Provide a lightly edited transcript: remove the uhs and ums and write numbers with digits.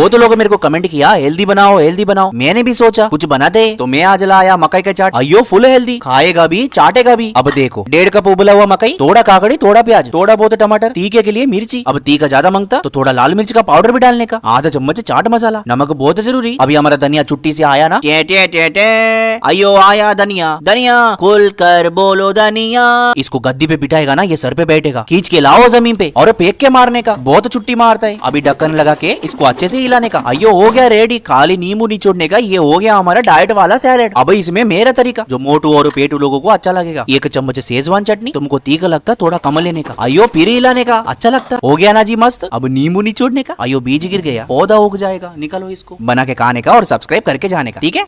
बहुत लोगों मेरे को कमेंट किया हेल्दी बनाओ हेल्दी बनाओ। मैंने भी सोचा कुछ बना दे, तो मैं आज लाया मकई का चाट। अयो फुल हेल्दी, खाएगा भी चाटेगा भी। अब देखो 1.5 कप उबला हुआ मकई, थोड़ा काकड़ी, थोड़ा प्याज, थोड़ा बहुत टमाटर, तीखे के लिए मिर्ची। अब तीखा ज्यादा मांगता तो थोड़ा लाल मिर्च का पाउडर भी डालने का, आधा चम्मच चाट मसाला, नमक बहुत जरूरी। अभी हमारा धनिया छुट्टी से आया ना, टे टे टे टे, अयो आया धनिया। धनिया खुल कर बोलो धनिया। इसको गद्दी पे बिठाएगा ना, ये सर पे बैठेगा, खींच के लाओ जमीन पे और फेंक के मारने का, बहुत छुट्टी मारता है। अभी ढक्कन लगा के इसको अच्छे से हिलाने का। अयो हो गया रेडी, खाली नींबू निचोड़ने का, ये हो गया हमारा डाइट वाला सैलेड। अब इसमें मेरा तरीका जो मोटू और पेटू लोगों को अच्छा लगेगा, 1 चम्मच शेजवान चटनी, तुमको तीखा लगता थोड़ा कम लेने का, अयो फिर हिलाने का, अच्छा लगता। हो गया ना जी मस्त। अब नींबू निचोड़ने का, अयो बीज गिर गया, पौधा उग जाएगा, निकालो इसको, बना के खाने का और सब्सक्राइब करके जाने का, ठीक है।